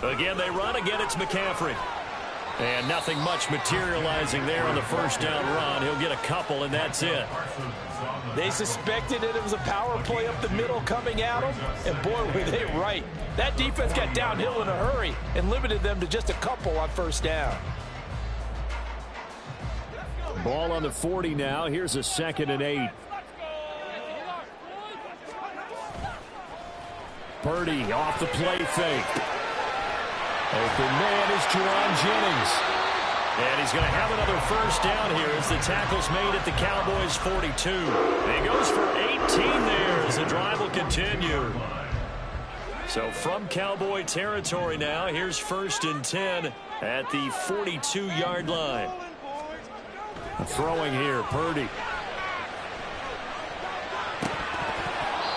Again, they run. Again, it's McCaffrey. And nothing much materializing there on the first down run. He'll get a couple, and that's it. They suspected that it was a power play up the middle coming at them, and boy, were they right. That defense got downhill in a hurry and limited them to just a couple on first down. Ball on the 40 now. Here's a 2nd and 8. Purdy off the play fake. Open man is Jauan Jennings. And he's going to have another first down here as the tackle's made at the Cowboys' 42. And he goes for 18 there as the drive will continue. So from Cowboy territory now, here's 1st and 10 at the 42-yard line. Throwing here, Purdy.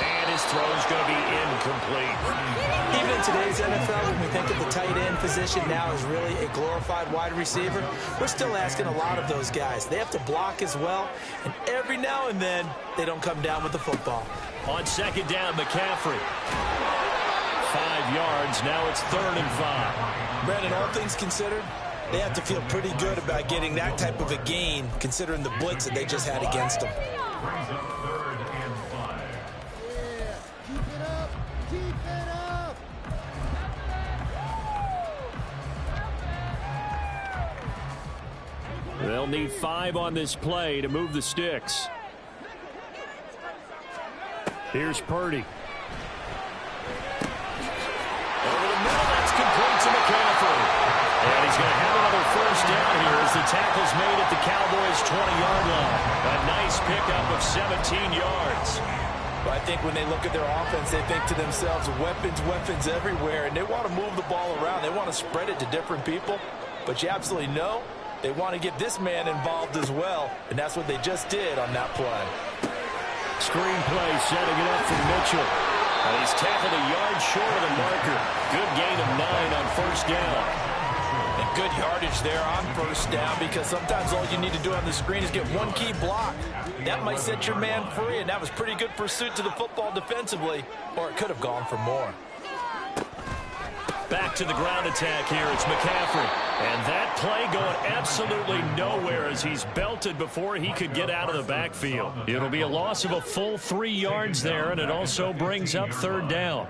And his throw's going to be incomplete. Even in today's NFL, when we think of the tight end position now as really a glorified wide receiver, we're still asking a lot of those guys. They have to block as well, and every now and then, they don't come down with the football. On 2nd down, McCaffrey. 5 yards, now it's 3rd and 5. Brandon, all things considered, they have to feel pretty good about getting that type of a gain, considering the blitz that they just had against them. They'll need 5 on this play to move the sticks. Here's Purdy. Over the middle, that's complete to McCaffrey. And he's going to have another first down here as the tackle's made at the Cowboys' 20-yard line. A nice pickup of 17 yards. But I think when they look at their offense, they think to themselves, weapons everywhere, and they want to move the ball around. They want to spread it to different people. But you absolutely know they want to get this man involved as well, and that's what they just did on that play. Screen play setting it up for Mitchell. And he's tackled a yard short of the marker. Good gain of 9 on first down. And good yardage there on first down, because sometimes all you need to do on the screen is get one key block. That might set your man free, and that was pretty good pursuit to the football defensively, or it could have gone for more. Back to the ground attack here. It's McCaffrey. And that play going absolutely nowhere as he's belted before he could get out of the backfield. It'll be a loss of a full 3 yards there, and it also brings up 3rd down.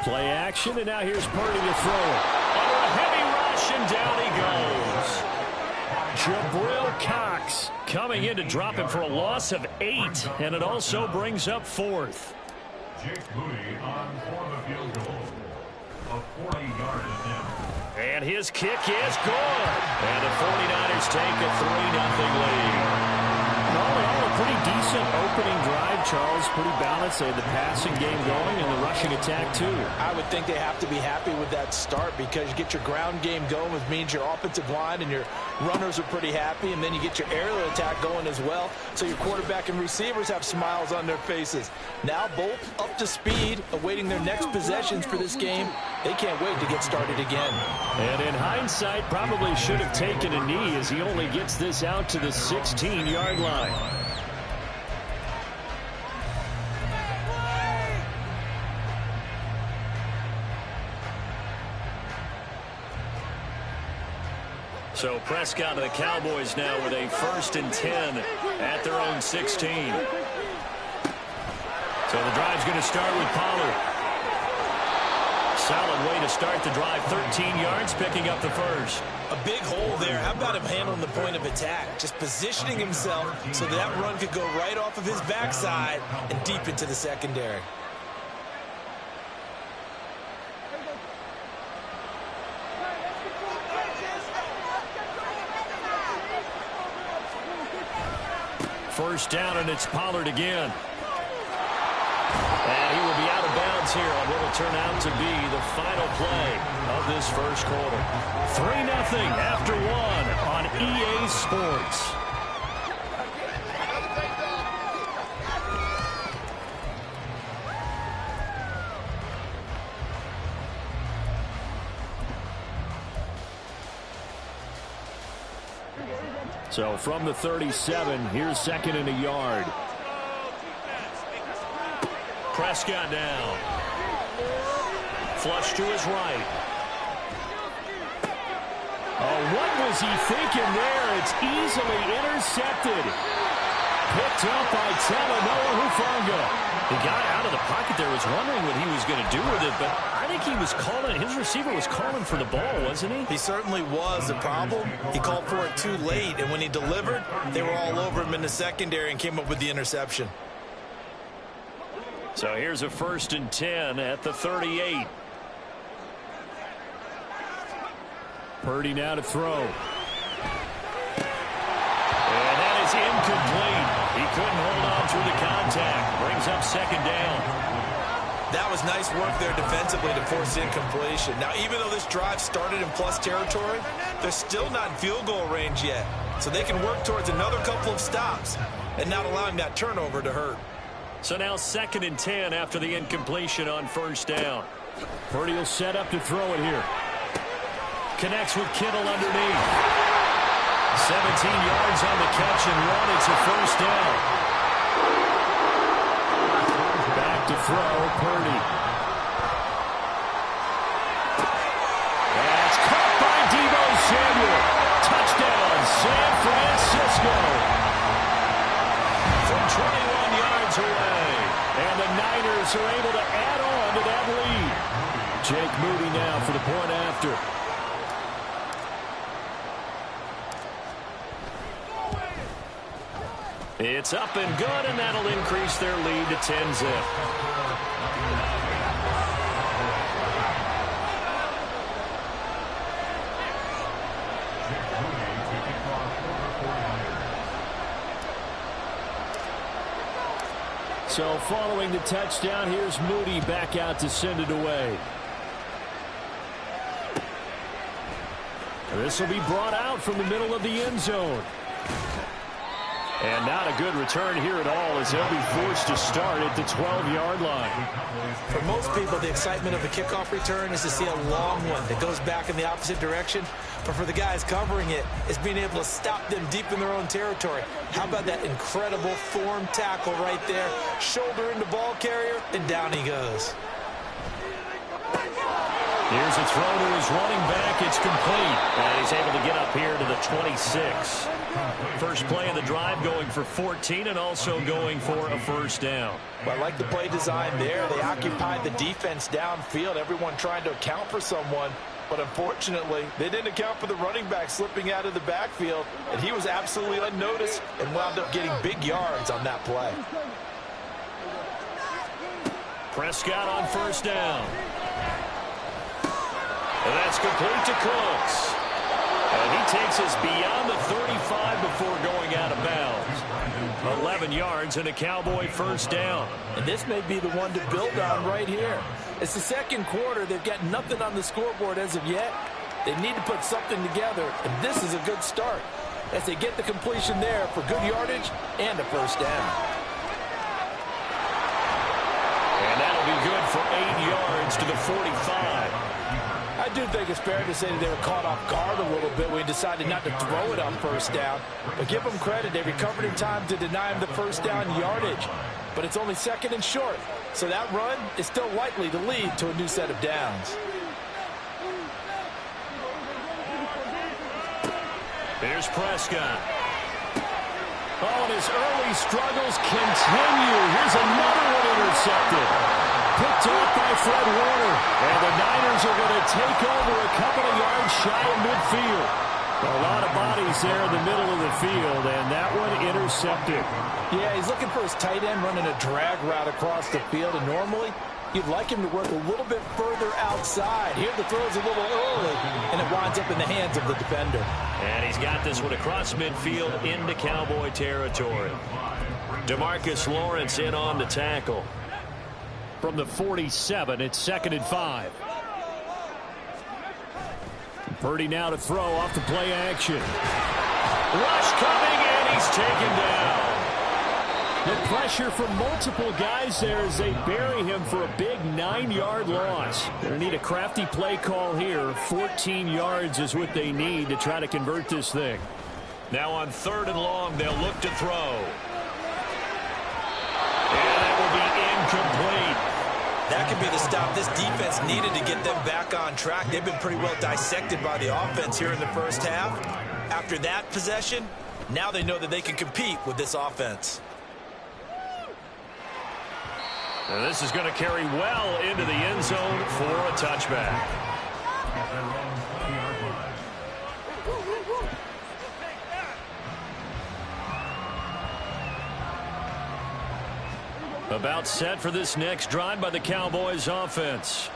Play action, and now here's Purdy to throw it. Under a heavy rush, and down he goes. Jabril Cox coming in to drop him for a loss of 8, and it also brings up 4th. Jake Moody on for the field goal. A 40-yard attempt. And his kick is good. And the 49ers take a 3-0 lead. All in all, a pretty decent opening drive, Charles. Pretty balanced. They had the passing game going and the rushing attack, too. I would think they have to be happy with that start, because you get your ground game going, which means your offensive line and your runners are pretty happy, and then you get your aerial attack going as well, so your quarterback and receivers have smiles on their faces. Now both up to speed, awaiting their next possessions for this game. They can't wait to get started again. And in hindsight, probably should have taken a knee as he only gets this out to the 16-yard line. So Prescott and the Cowboys now with a 1st and 10 at their own 16. So the drive's going to start with Pollard. Solid way to start the drive. 13 yards, picking up the first. A big hole there. How about him handling the point of attack? Just positioning himself so that run could go right off of his backside and deep into the secondary. First down, and it's Pollard again. And he will be out of bounds here on what will turn out to be the final play of this first quarter. 3-0 after 1 on EA Sports. So from the 37, here's 2nd and a yard. Prescott down. flush to his right. Oh, what was he thinking there? It's easily intercepted. Picked up by Talanoa Hufanga. The guy out of the pocket there was wondering what he was going to do with it, but I think he was calling, his receiver was calling for the ball, wasn't he? He certainly was. The problem, he called for it too late, and when he delivered, they were all over him in the secondary and came up with the interception. So here's a 1st and 10 at the 38. Purdy now to throw. And that is incomplete. He couldn't hold on through the contact. Brings up 2nd down. That was nice work there defensively to force incompletion. Now, even though this drive started in plus territory, they're still not in field goal range yet. So they can work towards another couple of stops and not allowing that turnover to hurt. So now 2nd and 10 after the incompletion on 1st down. Purdy will set up to throw it here. Connects with Kittle underneath. 17 yards on the catch and 1. It's a 1st down. Back to throw, Purdy. That's caught by Deebo Samuel. Touchdown, San Francisco. From 21 yards away. And the Niners are able to add on to that lead. Jake Moody now for the point after. It's up and good, and that'll increase their lead to 10-zip. So following the touchdown, here's Moody back out to send it away. This will be brought out from the middle of the end zone. And not a good return here at all as they'll be forced to start at the 12-yard line. For most people, the excitement of a kickoff return is to see a long one that goes back in the opposite direction. But for the guys covering it, it's being able to stop them deep in their own territory. How about that incredible form tackle right there? Shoulder into ball carrier, and down he goes. Here's a throw to his running back. It's complete. And he's able to get up here to the 26. First play of the drive going for 14 and also going for a 1st down. Well, I like the play design there. They occupied the defense downfield, everyone trying to account for someone. But unfortunately, they didn't account for the running back slipping out of the backfield. And he was absolutely unnoticed and wound up getting big yards on that play. Prescott on 1st down. And that's complete to Cooks. And he takes us beyond the 35 before going out of bounds. 11 yards and a Cowboy 1st down. And this may be the one to build on right here. It's the 2nd quarter. They've got nothing on the scoreboard as of yet. They need to put something together, and this is a good start as they get the completion there for good yardage and a 1st down. And that'll be good for 8 yards to the 45. I do think it's fair to say that they were caught off guard a little bit when he decided not to throw it on 1st down. But give them credit. They recovered in time to deny him the 1st down yardage. But it's only 2nd and short. So that run is still likely to lead to a new set of downs. Here's Prescott. Oh, and his early struggles continue. Here's another one intercepted. Picked off by Fred Warner. And the Niners are going to take over a couple of yards shy of midfield. A lot of bodies there in the middle of the field, and that one intercepted. Yeah, he's looking for his tight end running a drag route across the field, and normally you'd like him to work a little bit further outside. Here the throw's a little early, and it winds up in the hands of the defender. And he's got this one across midfield into Cowboy territory. DeMarcus Lawrence in on the tackle. From the 47, it's 2nd and 5. Purdy now to throw off the play action. Rush coming, and he's taken down. The pressure from multiple guys there as they bury him for a big 9-yard loss. They'll need a crafty play call here. 14 yards is what they need to try to convert this thing. Now on 3rd and long, they'll look to throw. And that will be incomplete. That could be the stop this defense needed to get them back on track. They've been pretty well dissected by the offense here in the first half. After that possession, now they know that they can compete with this offense. And this is going to carry well into the end zone for a touchback. About set for this next drive by the Cowboys offense.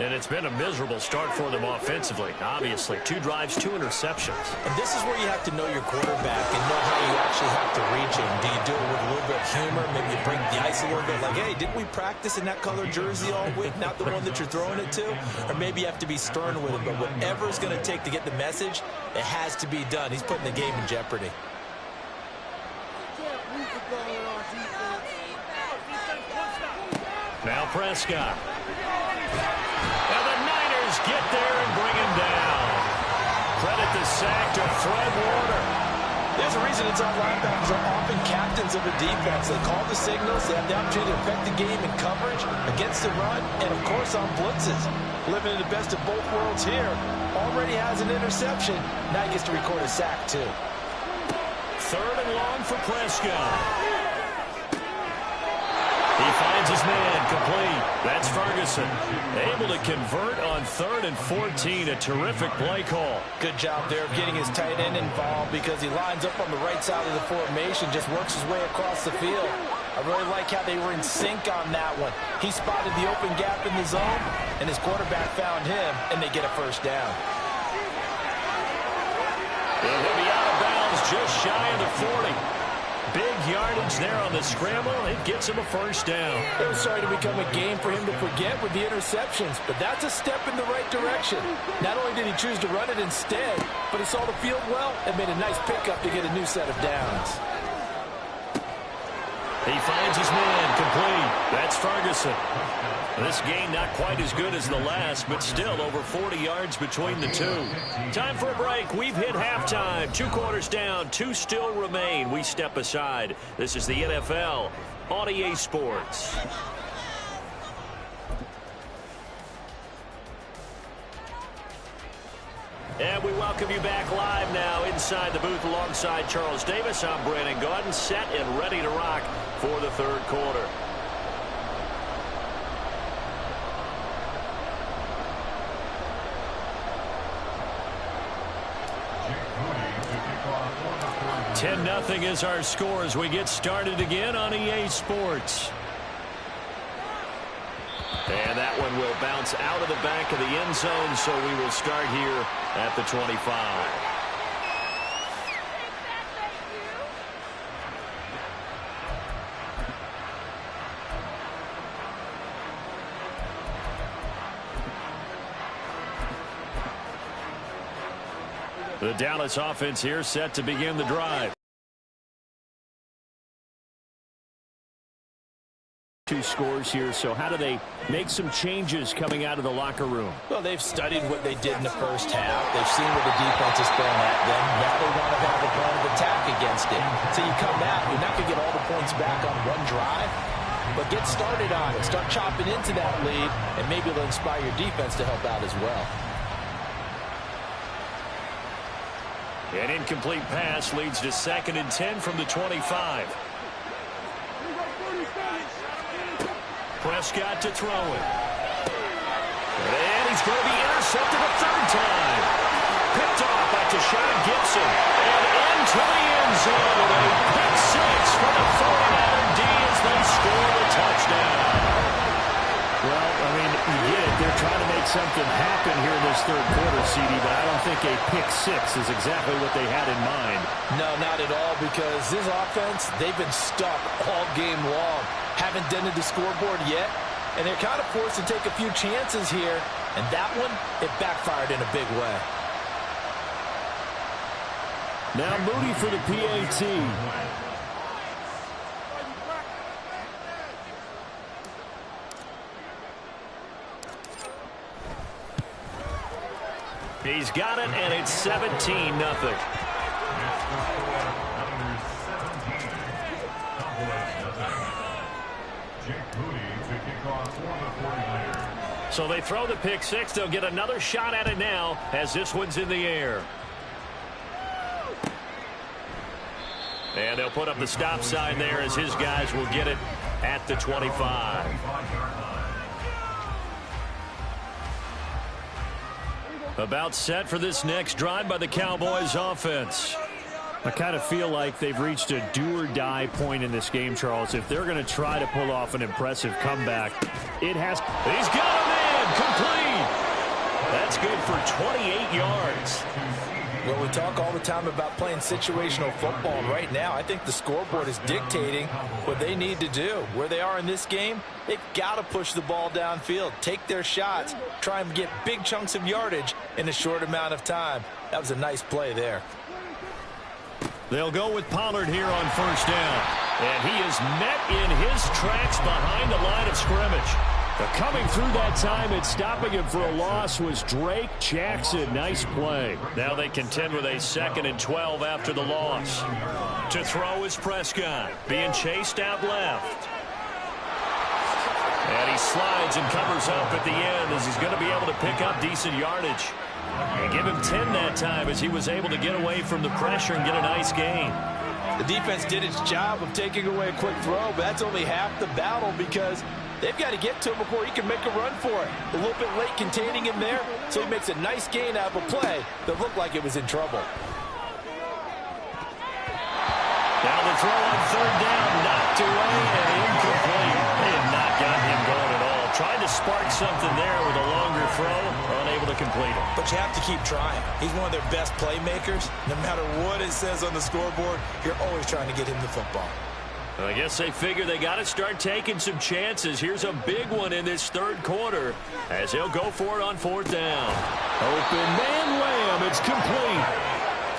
And it's been a miserable start for them offensively. Obviously, 2 drives, 2 interceptions. And this is where you have to know your quarterback and know how you actually have to reach him. Do you do it with a little bit of humor? Maybe you break the ice a little bit like, hey, didn't we practice in that color jersey all week? Not the one that you're throwing it to? Or maybe you have to be stern with it. But whatever it's going to take to get the message, it has to be done. He's putting the game in jeopardy. Now Prescott. And the Niners get there and bring him down. Credit the sack to Fred Warner. There's a reason inside linebackers are often captains of a defense. They call the signals. They have the opportunity to affect the game in coverage, against the run, and, of course, on blitzes. Living in the best of both worlds here. Already has an interception. Now he gets to record a sack, too. 3rd and long for Prescott. He finds his man complete. That's Ferguson. Able to convert on 3rd and 14. A terrific play call. Good job there of getting his tight end involved because he lines up on the right side of the formation, just works his way across the field. I really like how they were in sync on that one. He spotted the open gap in the zone, and his quarterback found him, and they get a first down. And he'll be out of bounds just shy of the 40. Big yardage there on the scramble. It gets him a first down. It was starting to become a game for him to forget with the interceptions, but that's a step in the right direction. Not only did he choose to run it instead, but he saw the field well and made a nice pickup to get a new set of downs. He finds his man complete. That's Ferguson. This game not quite as good as the last, but still over 40 yards between the two. Time for a break. We've hit halftime. 2 quarters down. 2 still remain. We step aside. This is the NFL on EA Sports. And we welcome you back live now inside the booth alongside Charles Davis. I'm Brandon Gaudin, set and ready to rock for the 3rd quarter. Nothing is our score as we get started again on EA Sports. And that one will bounce out of the back of the end zone, so we will start here at the 25. The Dallas offense here set to begin the drive. 2 scores here, so how do they make some changes coming out of the locker room? Well, they've studied what they did in the first half. They've seen what the defense is throwing at them. Now they want to have a plan of attack against it. So you come out, you're not going to get all the points back on one drive, but get started on it. Start chopping into that lead, and maybe it'll inspire your defense to help out as well. An incomplete pass leads to 2nd and 10 from the 25. Prescott to throw it. And he's going to be intercepted a 3rd time. Picked off by Tashawn Gibson. And into the end zone with a pick 6 for the 49er D as they score the touchdown. Well, I mean, you get it. They're trying to make something happen here in this 3rd quarter, CD, but I don't think a pick 6 is exactly what they had in mind. No, not at all, because this offense, they've been stuck all game long. Haven't dented the scoreboard yet, and they're kind of forced to take a few chances here, and that one, it backfired in a big way. Now Moody for the PAT. He's got it, and it's 17-0. Jake Moody to kick off for the 49ers. So they throw the pick six. They'll get another shot at it now as this one's in the air. And they'll put up the stop sign there as his guys will get it at the 25. About set for this next drive by the Cowboys offense. I kind of feel like they've reached a do-or-die point in this game, Charles. If they're going to try to pull off an impressive comeback, it has... He's got him in! Complete! That's good for 28 yards. Well, we talk all the time about playing situational football, and right now I think the scoreboard is dictating what they need to do. Where they are in this game, they've got to push the ball downfield, take their shots, try and get big chunks of yardage in a short amount of time. That was a nice play there. They'll go with Pollard here on first down. And he is met in his tracks behind the line of scrimmage. But coming through that time and stopping him for a loss was Drake Jackson. Nice play. Now they contend with a 2nd and 12 after the loss. To throw is Prescott, being chased out left. And he slides and covers up at the end as he's going to be able to pick up decent yardage. And give him 10 that time as he was able to get away from the pressure and get a nice gain. The defense did its job of taking away a quick throw, but that's only half the battle because they've got to get to him before he can make a run for it. A little bit late containing him there, so he makes a nice gain out of a play that looked like it was in trouble. Now the throw on third down, knocked away and incomplete. They have not gotten him going at all. Tried to spark something there with a longer throw, unable to complete it. But you have to keep trying. He's one of their best playmakers. No matter what it says on the scoreboard, you're always trying to get him the football. I guess they figure they got to start taking some chances. Here's a big one in this third quarter as they'll go for it on fourth down. Open man Lamb. It's complete.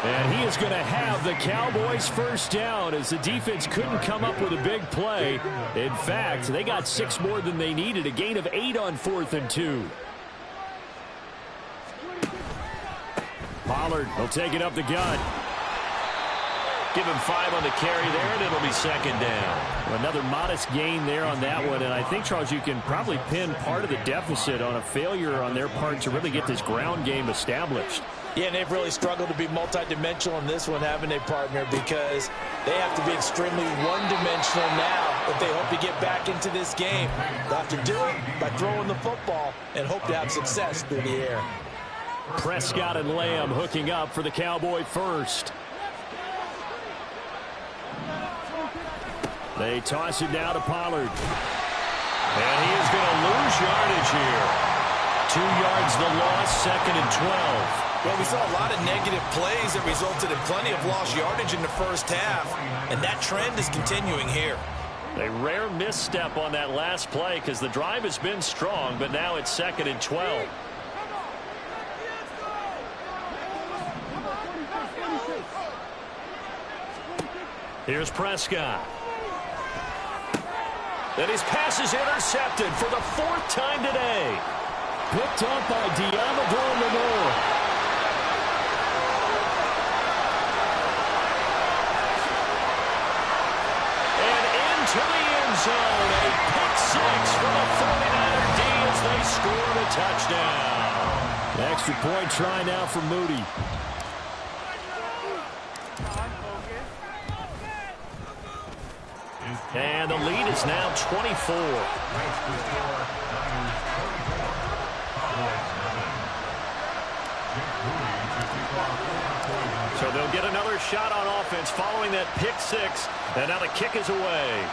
And he is going to have the Cowboys first down as the defense couldn't come up with a big play. In fact, they got 6 more than they needed, a gain of 8 on 4th and 2. Pollard will take it up the gut. Give him 5 on the carry there, and it'll be 2nd down. Another modest gain there on that one, and I think, Charles, you can probably pin part of the deficit on a failure on their part to really get this ground game established. Yeah, and they've really struggled to be multidimensional in this one, haven't they, partner? Because they have to be extremely one-dimensional now if they hope to get back into this game. They'll have to do it by throwing the football and hope to have success through the air. Prescott and Lamb hooking up for the Cowboy first. They toss it now to Pollard. And he is going to lose yardage here. 2 yards the loss, 2nd and 12. Well, we saw a lot of negative plays that resulted in plenty of lost yardage in the first half, and that trend is continuing here. A rare misstep on that last play because the drive has been strong, but now it's 2nd and 12. Here's Prescott. And his pass is intercepted for the 4th time today. Picked up by Diamador Lenore. To the end zone, a pick 6 for the 49er D as they scored a touchdown. Extra point try now for Moody. And the lead is now 24. So they'll get another shot on offense following that pick 6. And now the kick is away.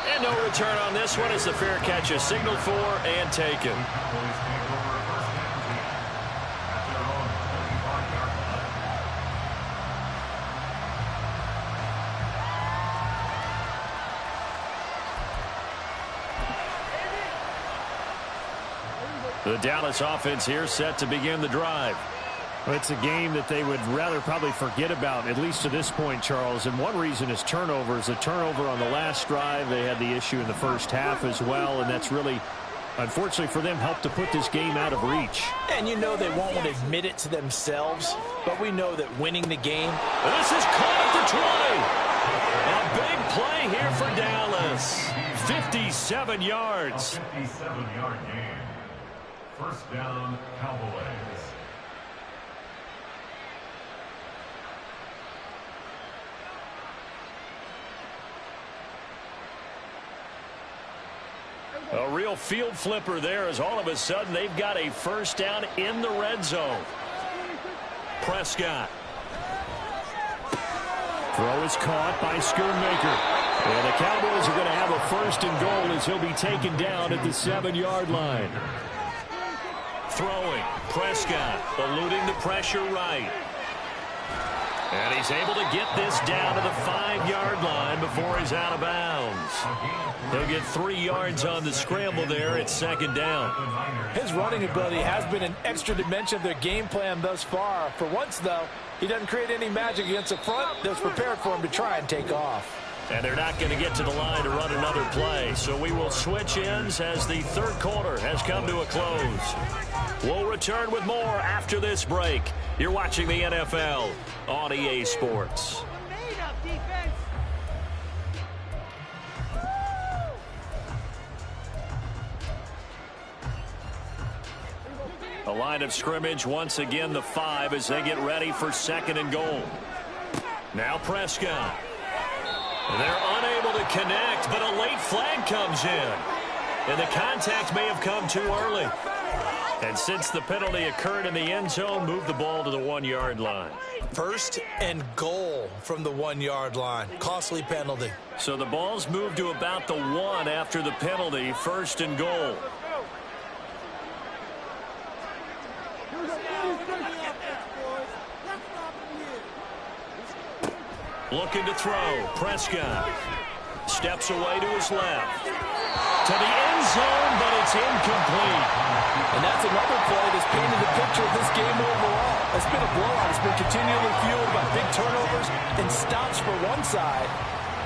And no return on this one as the fair catch is signaled for and taken. The Dallas offense here set to begin the drive. Well, it's a game that they would rather probably forget about, at least to this point, Charles. And one reason is turnovers. A turnover on the last drive. They had the issue in the first half as well, and that's really, unfortunately for them, helped to put this game out of reach. And you know they won't admit it to themselves, but we know that winning the game. This is caught at the 20. And big play here for Dallas. 57 yards. 57-yard gain. First down, Cowboys. A real field flipper there as all of a sudden they've got a first down in the red zone. Prescott. Throw is caught by Schoonmaker. And the Cowboys are going to have a first and goal as he'll be taken down at the 7-yard line. Throwing. Prescott eluding the pressure right. And he's able to get this down to the 5-yard line before he's out of bounds. He'll get 3 yards on the scramble there. It's second down. His running ability has been an extra dimension of their game plan thus far. For once, though, he doesn't create any magic against the front that's prepared for him to try and take off. And they're not going to get to the line to run another play. So we will switch ends as the third quarter has come to a close. We'll return with more after this break. You're watching the NFL on EA Sports. A line of scrimmage once again the 5 as they get ready for second and goal. Now Prescott. They're unable to connect, but a late flag comes in. And the contact may have come too early. And since the penalty occurred in the end zone, move the ball to the 1-yard line. First and goal from the 1-yard line. Costly penalty. So the ball's moved to about the 1 after the penalty. First and goal. Looking to throw. Prescott steps away to his left. To the end zone, but it's incomplete. And that's another play that's painted the picture of this game overall. It's been a blowout. It's been continually fueled by big turnovers and stops for one side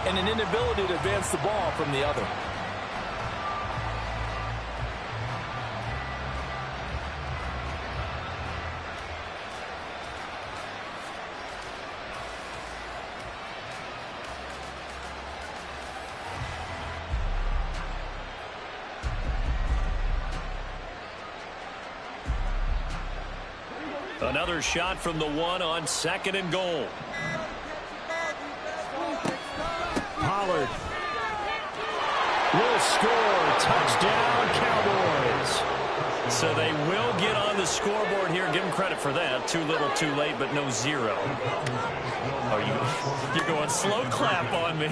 and an inability to advance the ball from the other. Another shot from the 1 on second and goal. Pollard will score. Touchdown, Cowboys. So they will get on the scoreboard here. Give them credit for that. Too little, too late, but no 0. You're going slow clap on me.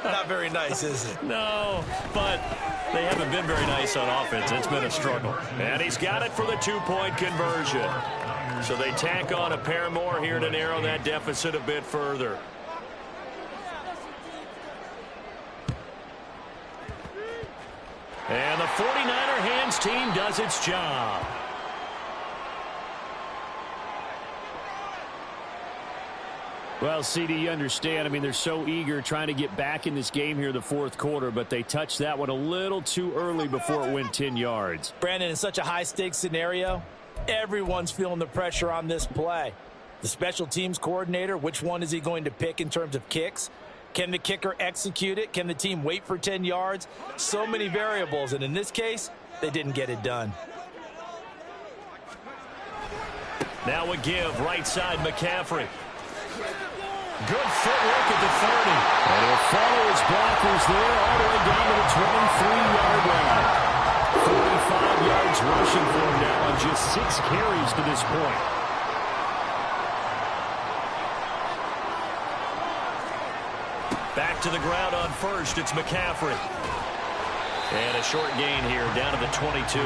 Not very nice, is it? No, but they haven't been very nice on offense. It's been a struggle. And he's got it for the 2-point conversion. So they tack on a pair more here to narrow that deficit a bit further. And the 49er hands team does its job. Well, CD, you understand. I mean, they're so eager trying to get back in this game here in the fourth quarter, but they touched that one a little too early before it went 10 yards. Brandon, in such a high-stakes scenario, everyone's feeling the pressure on this play. The special teams coordinator, which one is he going to pick in terms of kicks? Can the kicker execute it? Can the team wait for 10 yards? So many variables, and in this case, they didn't get it done. Now a give, right side McCaffrey. Good footwork at the 30. And he'll follow his blockers there all the way down to the 23-yard line. 45 yards rushing for him now on just 6 carries to this point. Back to the ground on first. It's McCaffrey. And a short gain here down to the 22.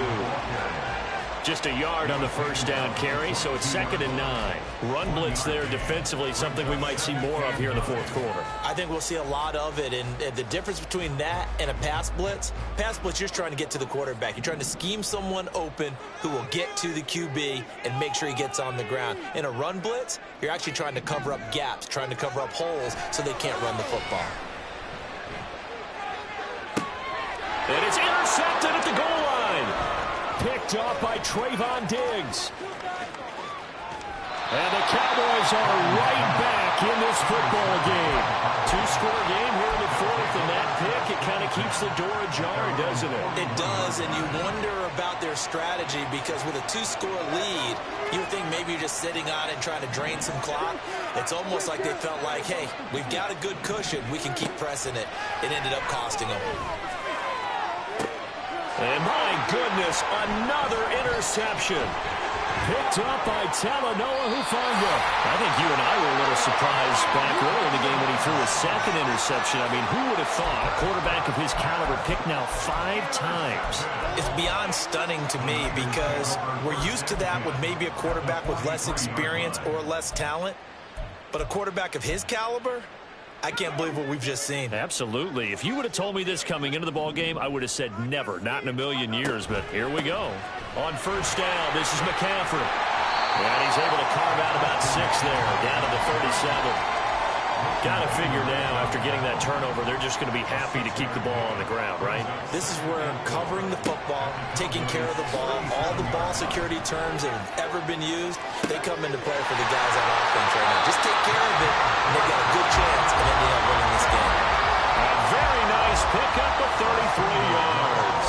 Just a yard on the first down carry, so it's 2nd and 9. Run blitz there defensively, something we might see more of here in the fourth quarter. I think we'll see a lot of it, and the difference between that and a pass blitz, you're just trying to get to the quarterback. You're trying to scheme someone open who will get to the QB and make sure he gets on the ground. In a run blitz, you're actually trying to cover up gaps, trying to cover up holes so they can't run the football. And it's intercepted at the goal line. Picked off by Trayvon Diggs. And the Cowboys are right back in this football game. Two-score game here in the fourth, and that pick, it kind of keeps the door ajar, doesn't it? It does, and you wonder about their strategy because with a two-score lead, you would think maybe you're just sitting on it and trying to drain some clock. It's almost like they felt like, hey, we've got a good cushion. We can keep pressing it. It ended up costing them. And my goodness, another interception. Picked up by Talanoa Hufanga. I think you and I were a little surprised back early in the game when he threw his second interception. I mean, who would have thought a quarterback of his caliber picked now 5 times? It's beyond stunning to me because we're used to that with maybe a quarterback with less experience or less talent. But a quarterback of his caliber, I can't believe what we've just seen. Absolutely. If you would have told me this coming into the ball game, I would have said never, not in a million years. But here we go. On first down, this is McCaffrey. And he's able to carve out about 6 there, down to the 37. Got to figure now, after getting that turnover, they're just going to be happy to keep the ball on the ground, right? This is where covering the football, taking care of the ball, all the ball security terms that have ever been used, they come into play for the guys on offense right now. Just take care of it, and they've got a good chance of ending up winning this game. A very nice pickup of 33 yards.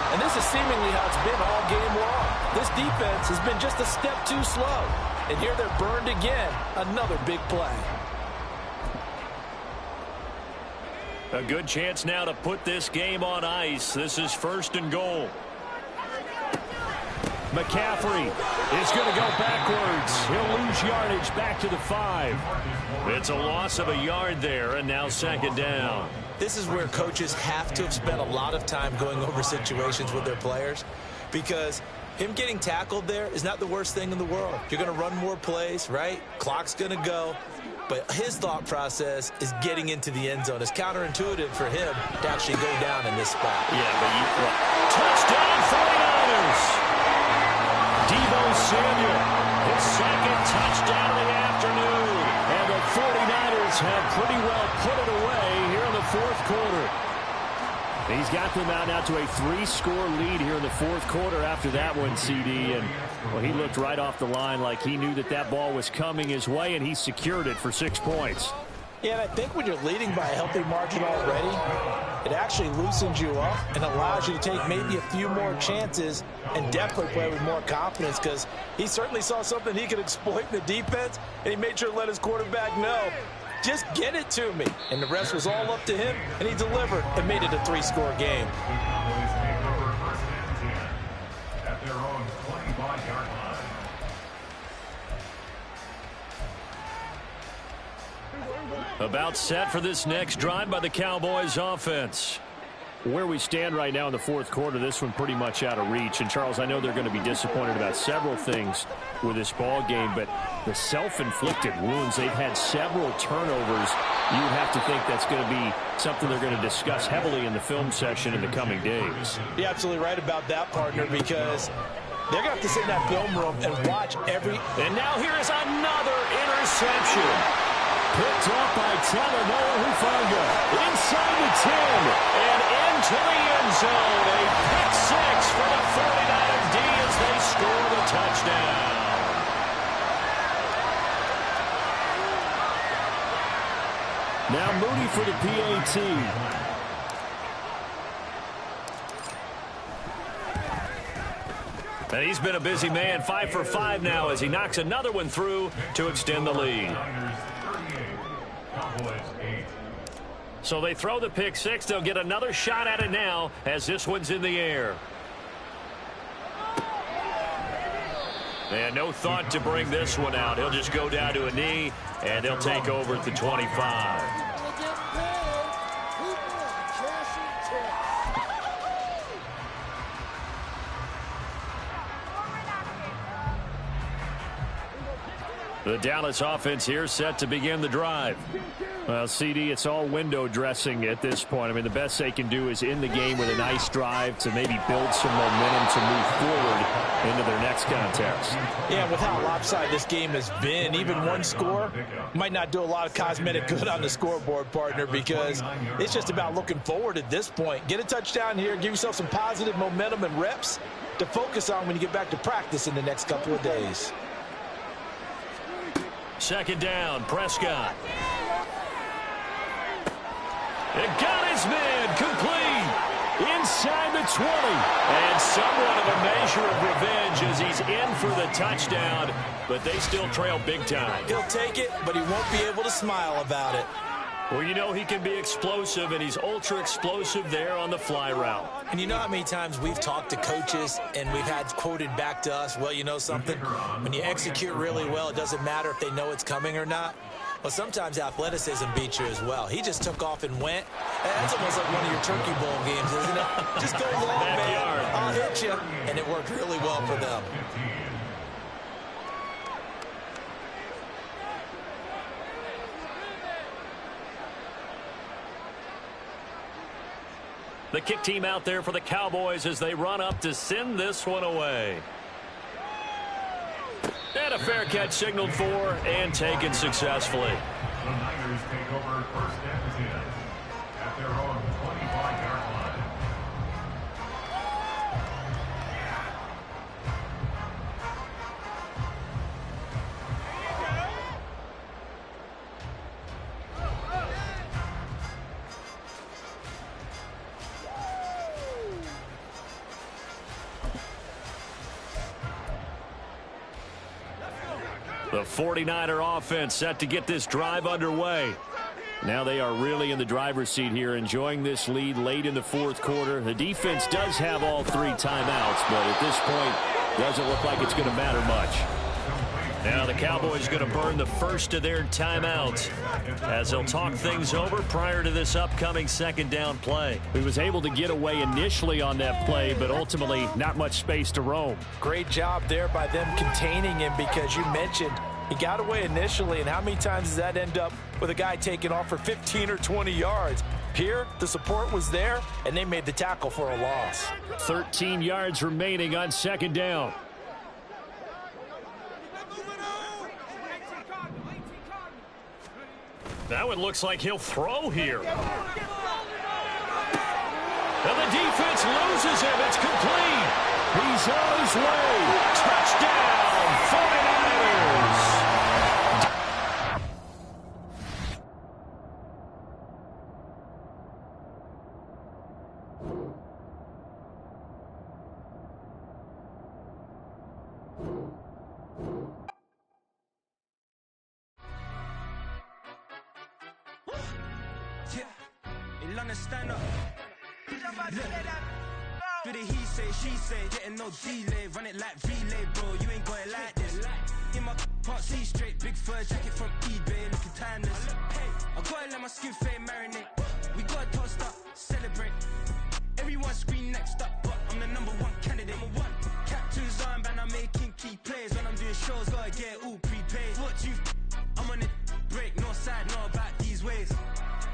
And this is seemingly how it's been all game long. This defense has been just a step too slow. And here they're burned again. Another big play. A good chance now to put this game on ice. This is first and goal. McCaffrey is going to go backwards. He'll lose yardage back to the 5. It's a loss of a yard there, and now second down. This is where coaches have to have spent a lot of time going over situations with their players because him getting tackled there is not the worst thing in the world. You're going to run more plays, right? Clock's going to go. But his thought process is getting into the end zone. It's counterintuitive for him to actually go down in this spot. Yeah, but touchdown 49ers! Deebo Samuel, his second touchdown of the afternoon. And the 49ers have pretty well put it away here in the fourth quarter. He's got them out now to a 3-score lead here in the fourth quarter after that one, CD. And, well, he looked right off the line like he knew that that ball was coming his way, and he secured it for 6 points. Yeah, and I think when you're leading by a healthy margin already, it actually loosens you up and allows you to take maybe a few more chances and definitely play with more confidence because he certainly saw something he could exploit in the defense, and he made sure to let his quarterback know, just get it to me. And the rest was all up to him, and he delivered and made it a 3-score game. At their own 25-yard line. About set for this next drive by the Cowboys offense. Where we stand right now in the fourth quarter, this one pretty much out of reach. And, Charles, I know they're going to be disappointed about several things with this ball game, but the self-inflicted wounds, they've had several turnovers. You have to think that's going to be something they're going to discuss heavily in the film session in the coming days. You're absolutely right about that, partner, because they're going to have to sit in that film room and watch every... And now here is another interception. Picked up by Talanoa Hufanga. Inside the 10 and into the end zone. A pick 6 for the 49ers D as they score the touchdown. Now Mooney for the PAT. And he's been a busy man, 5 for 5 now as he knocks another one through to extend the lead. So they throw the pick 6. They'll get another shot at it now as this one's in the air. And no thought to bring this one out. He'll just go down to a knee, and they'll take over at the 25. The Dallas offense here set to begin the drive. Well, CD, it's all window dressing at this point. I mean, the best they can do is in the game with a nice drive to maybe build some momentum to move forward into their next contest. Yeah, with how lopsided this game has been, even one score might not do a lot of cosmetic good on the scoreboard, partner, because it's just about looking forward at this point. Get a touchdown here, give yourself some positive momentum and reps to focus on when you get back to practice in the next couple of days. Second down, Prescott. It got his man complete inside the 20. And somewhat of a measure of revenge as he's in for the touchdown, but they still trail big time. He'll take it, but he won't be able to smile about it. Well, you know he can be explosive, and he's ultra-explosive there on the fly route. And you know how many times we've talked to coaches and we've had quoted back to us, well, you know something? When you execute really well, it doesn't matter if they know it's coming or not. Well, sometimes athleticism beats you as well. He just took off and went. That's almost like one of your Turkey Bowl games, isn't it? Just go long, man. I'll hit you. And it worked really well for them. The kick team out there for the Cowboys as they run up to send this one away. And a fair catch signaled for and taken successfully. The Niners take over first and 10 at their own 25-yard line. The 49er offense set to get this drive underway. Now they are really in the driver's seat here, enjoying this lead late in the fourth quarter. The defense does have all 3 timeouts, but at this point, doesn't look like it's going to matter much. Now the Cowboys going to burn the first of their timeouts as they'll talk things over prior to this upcoming second down play. He was able to get away initially on that play, but ultimately not much space to roam. Great job there by them containing him, because you mentioned he got away initially, and how many times does that end up with a guy taking off for 15 or 20 yards? Here, the support was there, and they made the tackle for a loss. 13 yards remaining on second down. That one looks like he'll throw here. And the defense loses him. It's complete. He's on his way. Touchdown, 49ers. Stand up. Do the he say, she say, getting no delay, run it like relay, bro. You ain't got it like this. In my can't see straight, big fur jacket from eBay, looking timeless. I gotta let my skin fade marinate. We gotta toast up, celebrate. Everyone scream next up, but I'm the #1 candidate. Captain's armband, I'm making key plays. When I'm doing shows, gotta get all prepaid. What you